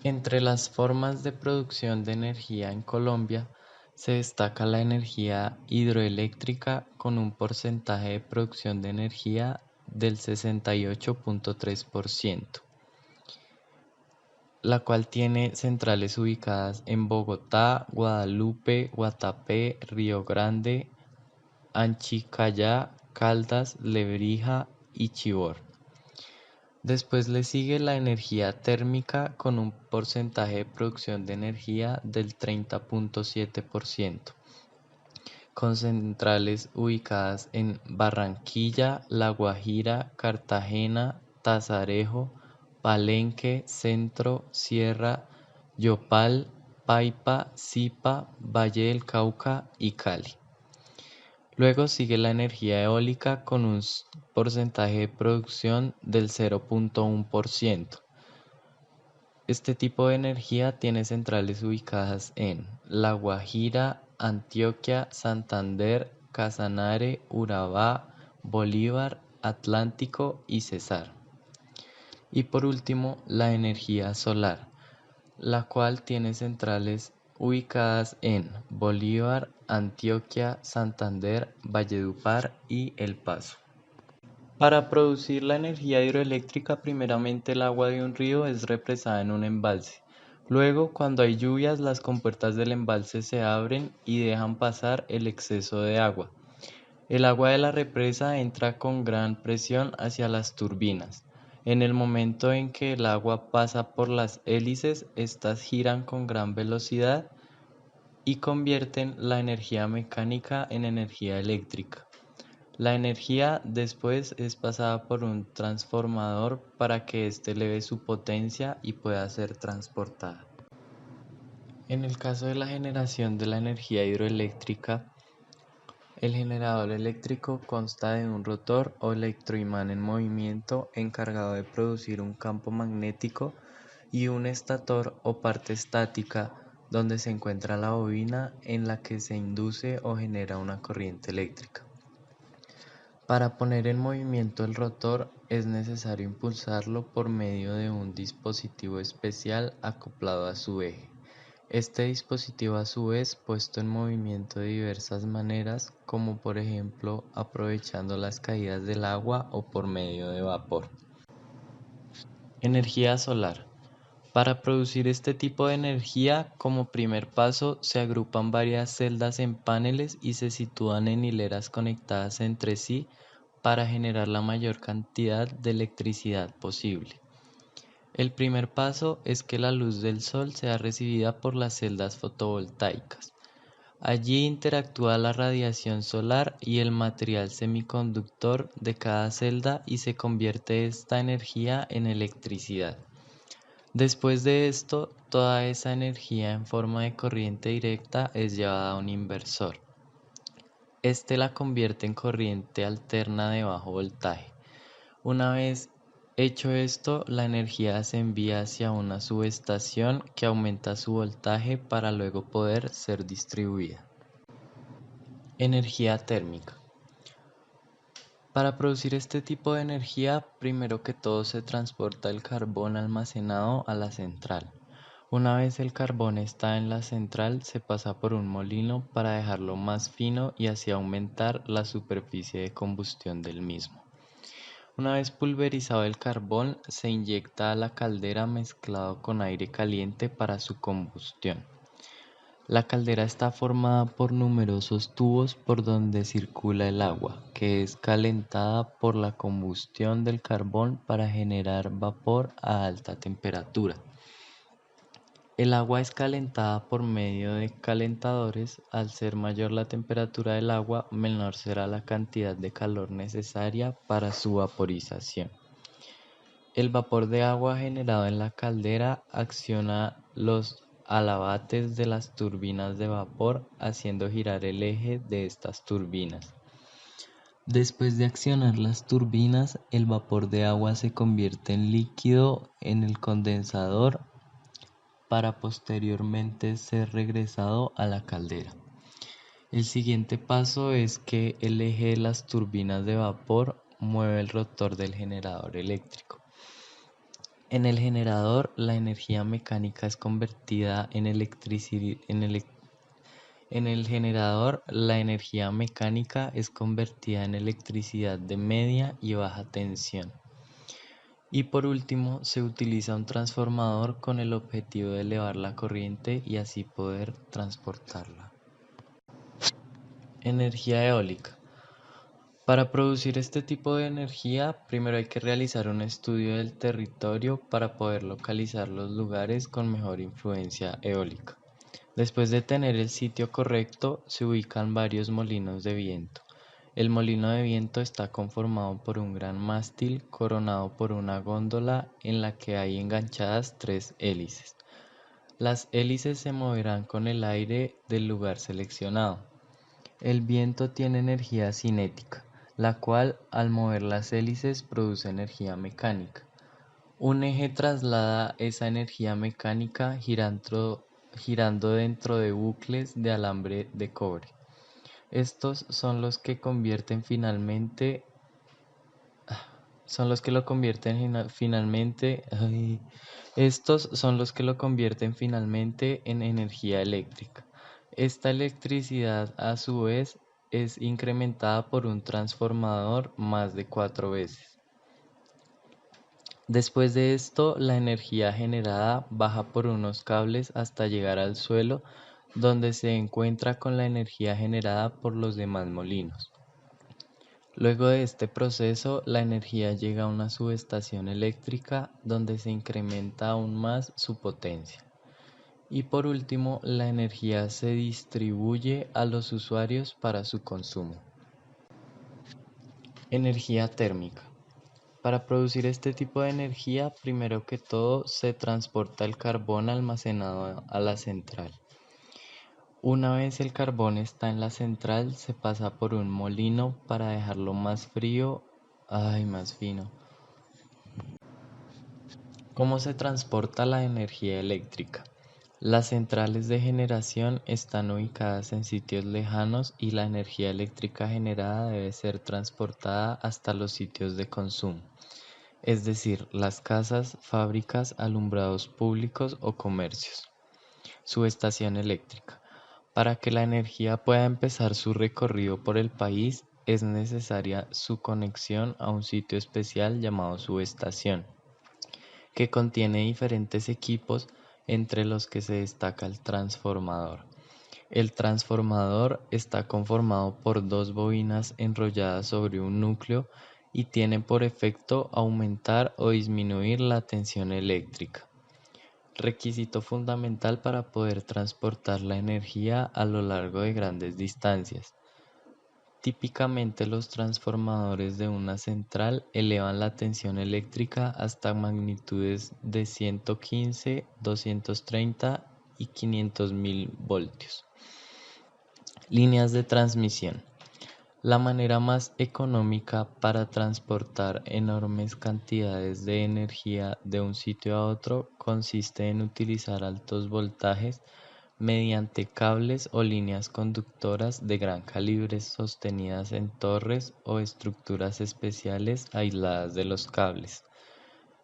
Entre las formas de producción de energía en Colombia se destaca la energía hidroeléctrica con un porcentaje de producción de energía del 68,3%, la cual tiene centrales ubicadas en Bogotá, Guadalupe, Guatapé, Río Grande, Anchicayá, Caldas, Lebrija y Chivor. Después le sigue la energía térmica con un porcentaje de producción de energía del 30,7%, con centrales ubicadas en Barranquilla, La Guajira, Cartagena, Tazarejo, Palenque, Centro, Sierra, Yopal, Paipa, Zipa, Valle del Cauca y Cali. Luego sigue la energía eólica con un porcentaje de producción del 0,1%. Este tipo de energía tiene centrales ubicadas en La Guajira, Antioquia, Santander, Casanare, Urabá, Bolívar, Atlántico y Cesar. Y por último, la energía solar, la cual tiene centrales ubicadas en Bolívar, Antioquia, Santander, Valledupar y El Paso. Para producir la energía hidroeléctrica, primeramente el agua de un río es represada en un embalse. Luego, cuando hay lluvias, las compuertas del embalse se abren y dejan pasar el exceso de agua. El agua de la represa entra con gran presión hacia las turbinas. En el momento en que el agua pasa por las hélices, estas giran con gran velocidad y convierten la energía mecánica en energía eléctrica. La energía después es pasada por un transformador para que éste eleve su potencia y pueda ser transportada. En el caso de la generación de la energía hidroeléctrica, el generador eléctrico consta de un rotor o electroimán en movimiento encargado de producir un campo magnético y un estator o parte estática donde se encuentra la bobina en la que se induce o genera una corriente eléctrica. Para poner en movimiento el rotor es necesario impulsarlo por medio de un dispositivo especial acoplado a su eje. Este dispositivo a su vez puesto en movimiento de diversas maneras, como por ejemplo aprovechando las caídas del agua o por medio de vapor. Energía solar. Para producir este tipo de energía, como primer paso, se agrupan varias celdas en paneles y se sitúan en hileras conectadas entre sí para generar la mayor cantidad de electricidad posible. El primer paso es que la luz del sol sea recibida por las celdas fotovoltaicas. Allí interactúa la radiación solar y el material semiconductor de cada celda y se convierte esta energía en electricidad. Después de esto, toda esa energía en forma de corriente directa es llevada a un inversor. Este la convierte en corriente alterna de bajo voltaje. Una vez hecho esto, la energía se envía hacia una subestación que aumenta su voltaje para luego poder ser distribuida. Energía térmica. Para producir este tipo de energía, primero que todo se transporta el carbón almacenado a la central. Una vez el carbón está en la central, se pasa por un molino para dejarlo más fino y así aumentar la superficie de combustión del mismo. Una vez pulverizado el carbón, se inyecta a la caldera mezclado con aire caliente para su combustión. La caldera está formada por numerosos tubos por donde circula el agua, que es calentada por la combustión del carbón para generar vapor a alta temperatura. El agua es calentada por medio de calentadores. Al ser mayor la temperatura del agua, menor será la cantidad de calor necesaria para su vaporización. El vapor de agua generado en la caldera acciona los alabates de las turbinas de vapor, haciendo girar el eje de estas turbinas. Después de accionar las turbinas, el vapor de agua se convierte en líquido en el condensador para posteriormente ser regresado a la caldera. El siguiente paso es que el eje de las turbinas de vapor mueve el rotor del generador eléctrico. En el generador, la energía mecánica es convertida en electricidad. En el generador, la energía mecánica es convertida en electricidad de media y baja tensión. Y por último, se utiliza un transformador con el objetivo de elevar la corriente y así poder transportarla. Energía eólica. Para producir este tipo de energía, primero hay que realizar un estudio del territorio para poder localizar los lugares con mejor influencia eólica. Después de tener el sitio correcto, se ubican varios molinos de viento. El molino de viento está conformado por un gran mástil coronado por una góndola en la que hay enganchadas tres hélices. Las hélices se moverán con el aire del lugar seleccionado. El viento tiene energía cinética, la cual al mover las hélices produce energía mecánica. Un eje traslada esa energía mecánica girando dentro de bucles de alambre de cobre. Estos son los que convierten finalmente, son los que lo convierten finalmente, estos son los que lo convierten finalmente en energía eléctrica. Esta electricidad a su vez es incrementada por un transformador más de 4 veces. Después de esto, la energía generada baja por unos cables hasta llegar al suelo, donde se encuentra con la energía generada por los demás molinos. Luego de este proceso, la energía llega a una subestación eléctrica donde se incrementa aún más su potencia. Y por último, la energía se distribuye a los usuarios para su consumo. Energía térmica. Para producir este tipo de energía, primero que todo se transporta el carbón almacenado a la central. Una vez el carbón está en la central, se pasa por un molino para dejarlo más frío, más fino. ¿Cómo se transporta la energía eléctrica? Las centrales de generación están ubicadas en sitios lejanos y la energía eléctrica generada debe ser transportada hasta los sitios de consumo, es decir, las casas, fábricas, alumbrados públicos o comercios. Subestación eléctrica. Para que la energía pueda empezar su recorrido por el país, es necesaria su conexión a un sitio especial llamado subestación, que contiene diferentes equipos entre los que se destaca el transformador. El transformador está conformado por dos bobinas enrolladas sobre un núcleo y tiene por efecto aumentar o disminuir la tensión eléctrica, requisito fundamental para poder transportar la energía a lo largo de grandes distancias. Típicamente los transformadores de una central elevan la tensión eléctrica hasta magnitudes de 115, 230 y 500.000 voltios. Líneas de transmisión. La manera más económica para transportar enormes cantidades de energía de un sitio a otro consiste en utilizar altos voltajes mediante cables o líneas conductoras de gran calibre sostenidas en torres o estructuras especiales aisladas de los cables.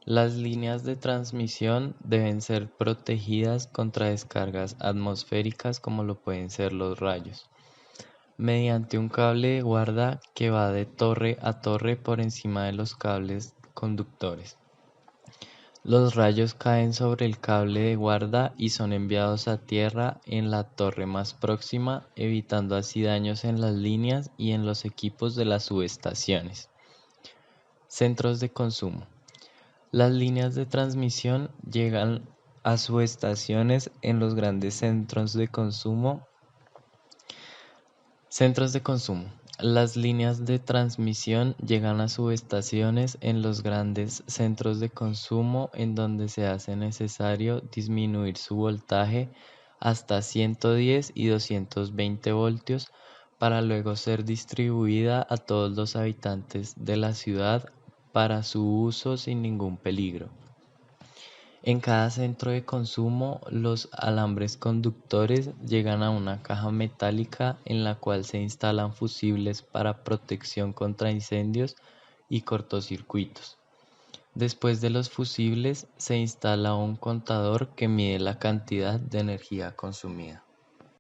Las líneas de transmisión deben ser protegidas contra descargas atmosféricas como lo pueden ser los rayos, mediante un cable de guarda que va de torre a torre por encima de los cables conductores. Los rayos caen sobre el cable de guarda y son enviados a tierra en la torre más próxima, evitando así daños en las líneas y en los equipos de las subestaciones. Centros de consumo. Las líneas de transmisión llegan a subestaciones en los grandes centros de consumo. Centros de consumo. Las líneas de transmisión llegan a subestaciones en los grandes centros de consumo en donde se hace necesario disminuir su voltaje hasta 110 y 220 voltios para luego ser distribuida a todos los habitantes de la ciudad para su uso sin ningún peligro. En cada centro de consumo, los alambres conductores llegan a una caja metálica en la cual se instalan fusibles para protección contra incendios y cortocircuitos. Después de los fusibles se instala un contador que mide la cantidad de energía consumida.